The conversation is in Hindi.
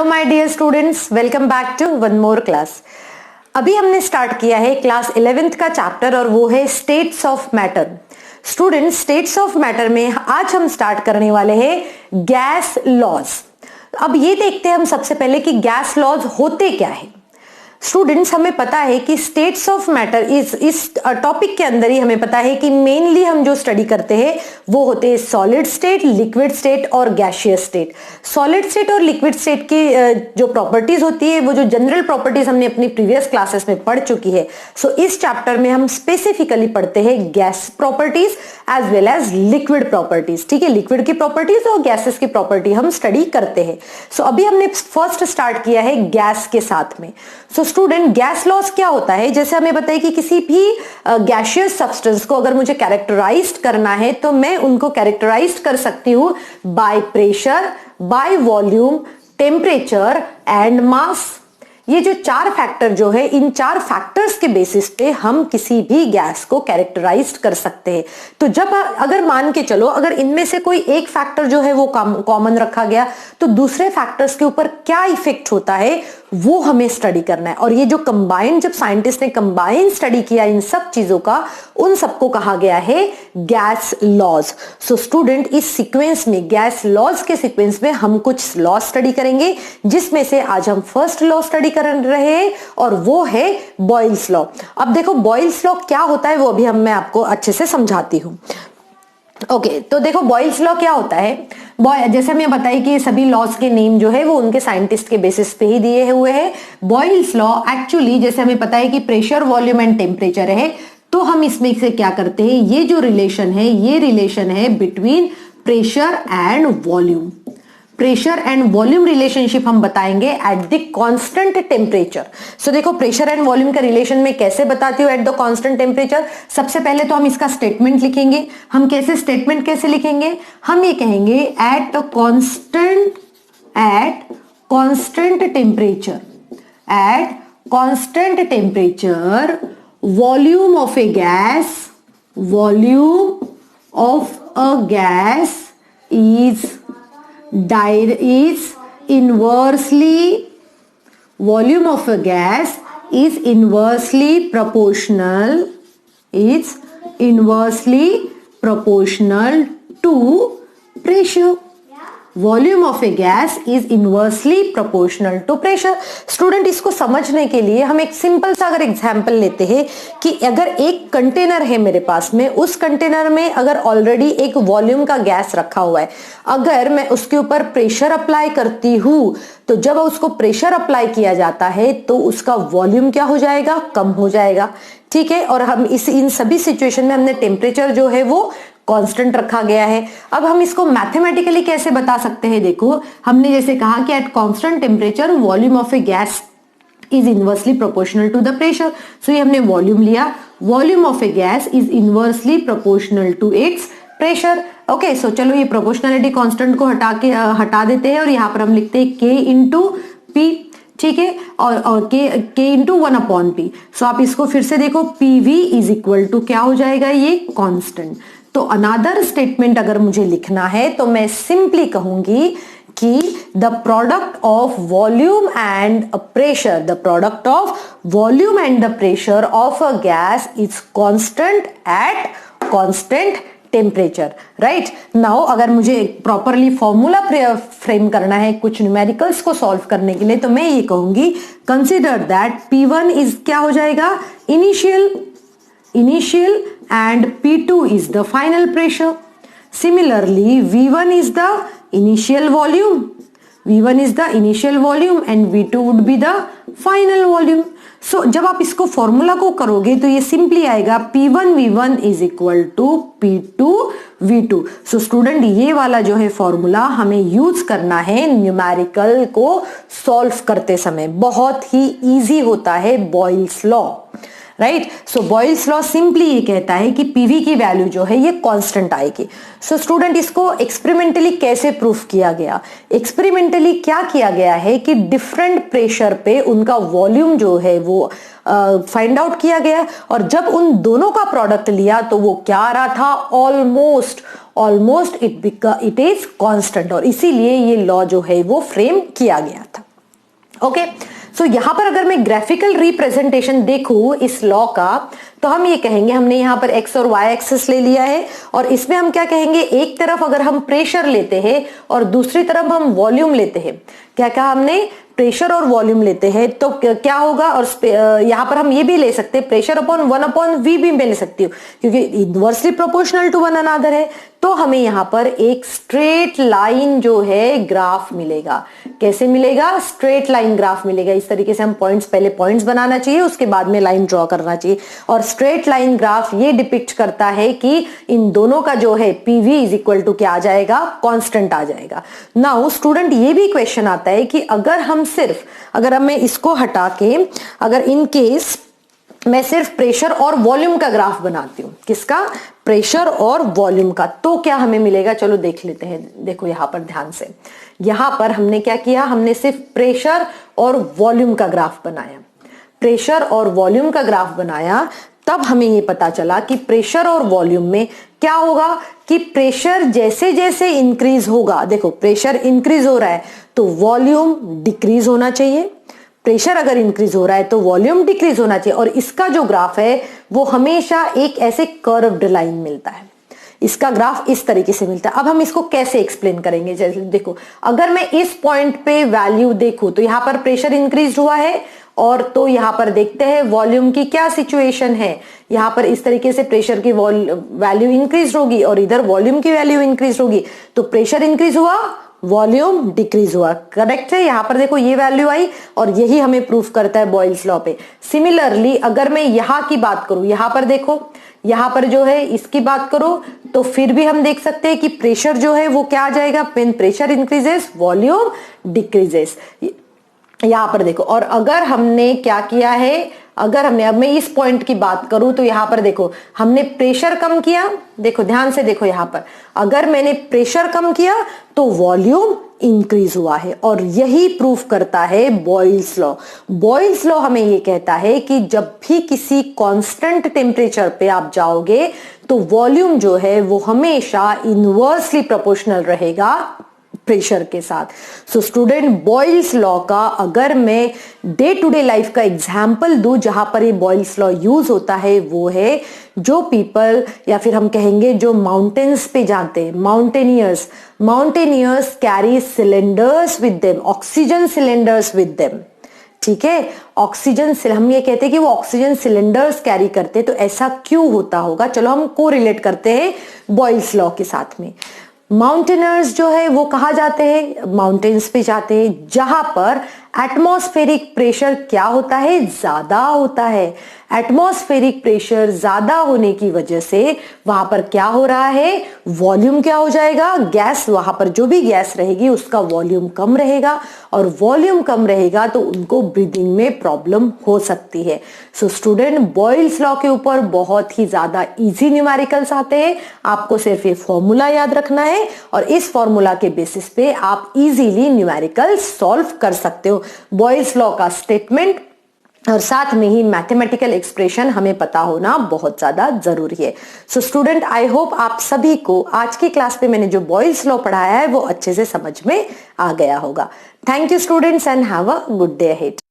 My dear students, welcome back to one more class. अभी हमने स्टार्ट किया है क्लास 11th का चैप्टर और वो है states of matter. Students, states of matter में आज हम स्टार्ट करने वाले हैं गैस लॉज। अब ये देखते हैं हम सबसे पहले कि गैस लॉज होते क्या है। स्टूडेंट्स, हमें पता है कि स्टेट्स ऑफ मैटर इस टॉपिक के अंदर ही हमें पता है कि मेनली हम जो स्टडी करते हैं वो होते हैं सॉलिड स्टेट, लिक्विड स्टेट और गैसियस स्टेट। सॉलिड स्टेट और लिक्विड स्टेट की जो प्रॉपर्टीज होती है वो जो जनरल प्रॉपर्टीज हमने अपनी प्रीवियस क्लासेस में पढ़ चुकी है। सो इस चैप्टर में हम स्पेसिफिकली पढ़ते हैं gas properties as well as liquid properties. ठीक है, लिक्विड की प्रॉपर्टीज और गैसेस की प्रॉपर्टी हम स्टडी करते हैं। सो अभी हमने फर्स्ट स्टार्ट किया है गैस के साथ में। सो स्टूडेंट, गैस लॉज क्या होता है? जैसे हमें बताइए कि किसी भी गैसियस सब्सटेंस को अगर मुझे कैरेक्टराइज करना है तो मैं उनको कैरेक्टराइज कर सकती हूं by pressure, by volume, temperature and mass. ये जो चार फैक्टर जो है, इन चार फैक्टर्स के बेसिस पे हम किसी भी गैस को कैरेक्टराइज कर सकते हैं। तो जब अगर मान के चलो अगर इनमें से कोई एक फैक्टर जो है वो कॉमन रखा गया तो दूसरे फैक्टर्स के ऊपर क्या इफेक्ट होता है वो हमें स्टडी करना है। और ये जो कंबाइंड, जब साइंटिस्ट ने कंबाइंड स्टडी किया इन सब चीजों का, उन सबको कहा गया है गैस लॉज। सो स्टूडेंट, इस सीक्वेंस में, गैस लॉज के सीक्वेंस में हम कुछ लॉ स्टडी करेंगे, जिसमें से आज हम फर्स्ट लॉ स्टडी कर रहे हैं और वो है बॉयल्स लॉ। अब देखो बॉयल्स लॉ क्या होता है वो अभी मैं आपको अच्छे से समझाती हूं। ओके, तो देखो बॉयल्स लॉ क्या होता है। जैसे मैं बताई कि सभी लॉज के नेम जो है वो उनके साइंटिस्ट के बेसिस पे ही दिए हुए हैं। बॉयल्स लॉ एक्चुअली, जैसे हमें पता है कि प्रेशर, वॉल्यूम एंड टेम्परेचर है, तो हम इसमें से क्या करते हैं, ये जो रिलेशन है ये रिलेशन है between pressure and volume. Pressure and volume relationship हम बताएंगे एट द कांस्टेंट टेम्परेचर। सो देखो प्रेशर एंड वॉल्यूम का रिलेशन में कैसे बताती हूँ एट द कांस्टेंट टेम्परेचर। सबसे पहले तो हम इसका स्टेटमेंट लिखेंगे। हम कैसे स्टेटमेंट कैसे लिखेंगे? हम ये कहेंगे eight constant temperature volume of a gas is inversely, volume of a gas is inversely proportional to pressure. Volume of a gas is inversely proportional to pressure. Student, इसको समझने के लिए हम एक सिंपल सा अगर एग्जांपल लेते हैं कि अगर एक कंटेनर है मेरे पास में, उस कंटेनर में अगर ऑलरेडी एक वॉल्यूम का गैस रखा हुआ है, अगर मैं उसके ऊपर प्रेशर अप्लाई करती हूं तो जब उसको प्रेशर अप्लाई किया जाता है तो उसका वॉल्यूम क्या हो जाएगा? कम हो जाएगा। ठीक है, और हम इन सभी सिचुएशन में हमने टेम्परेचर जो है वो कांस्टेंट रखा गया है। अब हम इसको मैथमेटिकली कैसे बता सकते हैं? देखो, हमने जैसे कहा कि at constant temperature volume of a gas is inversely proportional to the pressure. So ये हमने वॉल्यूम लिया, volume of a gas is inversely proportional to its pressure. Okay, so चलो ये प्रोपोर्शनलिटी कांस्टेंट को हटा देते हैं और यहाँ पर हम लिखते हैं K इंटू पी। ठीक है, और K इंटू 1/P। सो आप इसको फिर से देखो, PV इज इक्वल टू क्या हो जाएगा? ये कांस्टेंट। तो अनदर स्टेटमेंट अगर मुझे लिखना है तो मैं सिंपली कहूंगी कि the product of volume and pressure of a gas is constant eight constant temperature. Right now, अगर मुझे प्रॉपरली फॉर्मूला फ्रेम करना है कुछ न्यूमेरिकल्स को सॉल्व करने के लिए, तो मैं ये कहूंगी कंसिडर दैट P1 इज क्या हो जाएगा? Initial and P2 is the final pressure. Similarly, V1 is the initial volume. And V2 would be the final volume. So जब आप इसको फॉर्मूला को करोगे तो ये सिंपली आएगा P1 V1 is equal to P2 V2. So student, ये वाला जो है फॉर्मूला हमें यूज करना है न्यूमेरिकल को सॉल्व करते समय। बहुत ही इजी होता है बॉयल्स लॉ। राइट, सो बॉयल्स लॉ सिंपली ये कहता है कि पीवी की वैल्यू जो है ये कांस्टेंट आएगी। सो स्टूडेंट, इसको एक्सपेरिमेंटली कैसे प्रूफ किया गया? एक्सपेरिमेंटली क्या किया गया है कि डिफरेंट प्रेशर पे उनका वॉल्यूम जो है वो फाइंड आउट किया गया, और जब उन दोनों का प्रोडक्ट लिया तो वो क्या आ रहा था? ऑलमोस्ट इट इज कांस्टेंट, और इसीलिए ये लॉ जो है वो फ्रेम किया गया था। ओके, सो यहां पर अगर मैं ग्राफिकल रिप्रेजेंटेशन देखूं इस लॉ का, तो हम ये कहेंगे, हमने यहां पर एक्स और वाई एक्सिस ले लिया है और इसमें हम क्या कहेंगे, एक तरफ अगर हम प्रेशर लेते हैं और दूसरी तरफ हम वॉल्यूम लेते हैं, क्या कहा हमने, प्रेशर और वॉल्यूम लेते हैं, तो क्या होगा, और यहां पर हम ये भी ले सकते हैं, प्रेशर अपॉन 1/v भी मैं ले सकती हूँ क्योंकि inversely proportional to one another है। तो हमें यहां पर एक स्ट्रेट लाइन जो है ग्राफ मिलेगा। कैसे मिलेगा, स्ट्रेट लाइन ग्राफ मिलेगा। इस तरीके से हम पॉइंट्स, पहले पॉइंट्स बनाना चाहिए, उसके बाद में लाइन ड्रॉ करना चाहिए। और स्ट्रेट लाइन ग्राफ ये डिपिक्ट करता है कि इन दोनों का जो है पीवी इज इक्वल टू क्या आ जाएगा, कांस्टेंट आ जाएगा। नाउ स्टूडेंट, ये भी क्वेश्चन आता है कि अगर हम सिर्फ, अगर मैं इसको हटा के, अगर इन केस मैं सिर्फ प्रेशर और वॉल्यूम का ग्राफ बनाती हूं, किसका, प्रेशर और वॉल्यूम का, तो क्या हमें मिलेगा, चलो देख लेते हैं। देखो यहां पर ध्यान से, यहां पर हमने क्या किया, हमने सिर्फ प्रेशर और वॉल्यूम का ग्राफ बनाया, प्रेशर और वॉल्यूम का ग्राफ बनाया। तब हमें ये पता चला कि प्रेशर और वॉल्यूम में क्या होगा कि प्रेशर जैसे जैसे इंक्रीज होगा, देखो प्रेशर इंक्रीज हो रहा है तो वॉल्यूम डिक्रीज होना चाहिए, प्रेशर अगर इंक्रीज हो रहा है तो वॉल्यूम डिक्रीज होना चाहिए। और इसका जो ग्राफ है वो हमेशा एक ऐसे कर्व्ड लाइन मिलता है, इसका ग्राफ इस तरीके से मिलता है। अब हम इसको कैसे एक्सप्लेन करेंगे, जैसे देखो, अगर मैं इस पॉइंट पे वैल्यू देखूं तो यहां पर प्रेशर इंक्रीज हुआ है, और तो यहां पर देखते हैं वॉल्यूम की क्या सिचुएशन है। यहां पर इस तरीके से प्रेशर की वैल्यू इंक्रीज होगी और इधर वॉल्यूम की वैल्यू इंक्रीज होगी, तो प्रेशर इंक्रीज हुआ, वॉल्यूम डिक्रीज हुआ, करेक्ट है। यहां पर देखो ये वैल्यू आई और यही हमें प्रूफ करता है बॉयल्स लॉ पे। सिमिलरली अगर मैं यहां की बात करूं, यहां पर देखो, यहां पर जो है इसकी बात करो, तो फिर भी हम देख सकते हैं कि प्रेशर जो है वो क्या आ जाएगा, when pressure increases volume decreases, यहां पर देखो। और अगर हमने क्या किया है, अगर हमने, अब मैं इस पॉइंट की बात करूं तो यहां पर देखो हमने प्रेशर कम किया, देखो ध्यान से देखो, यहां पर अगर मैंने प्रेशर कम किया तो वॉल्यूम इंक्रीज हुआ है, और यही प्रूफ करता है बॉयल्स लॉ। बॉयल्स लॉ हमें ये कहता है कि जब भी किसी कांस्टेंट टेम्परेचर पे आप जाओगे तो वॉल्यूम जो है वो हमेशा इनवर्सली प्रोपोर्शनल रहेगा प्रेशर के साथ। सो स्टूडेंट, बॉयल्स लॉ का अगर मैं डे टू डे लाइफ का एग्जाम्पल दूं जहां पर ये बॉयल्स लॉ यूज होता है, वो है जो पीपल, या फिर हम कहेंगे जो माउंटेन्स पे जाते हैं, mountaineers carry cylinders with them, oxygen cylinders with them, ठीक है। ऑक्सीजन से हम ये कहते हैं कि वो ऑक्सीजन सिलेंडर्स कैरी करते, तो ऐसा क्यों होता होगा, चलो हम को रिलेट करते हैं बॉयल्स लॉ के साथ में। माउंटेनर्स जो है वो कहाँ जाते हैं, माउंटेन्स पे जाते हैं जहां पर एटमॉस्फेरिक प्रेशर क्या होता है, ज्यादा होता है। एटमॉस्फेरिक प्रेशर ज्यादा होने की वजह से वहां पर क्या हो रहा है, वॉल्यूम क्या हो जाएगा, गैस, वहां पर जो भी गैस रहेगी उसका वॉल्यूम कम रहेगा, और वॉल्यूम कम रहेगा तो उनको ब्रीदिंग में प्रॉब्लम हो सकती है। सो स्टूडेंट, बॉयल्स लॉ के ऊपर बहुत ही ज्यादा इजी न्यूमेरिकल्स आते हैं, आपको सिर्फ ये फॉर्मूला याद रखना है और इस फॉर्मूला के बेसिस पे आप इजीली न्यूमेरिकल सॉल्व कर सकते हो। बॉयल्स लॉ का स्टेटमेंट और साथ में ही मैथमेटिकल एक्सप्रेशन हमें पता होना बहुत ज्यादा जरूरी है। सो स्टूडेंट, आई होप आप सभी को आज की क्लास पे मैंने जो बॉयल्स लॉ पढ़ाया है वो अच्छे से समझ में आ गया होगा। Thank you students and have a good day ahead.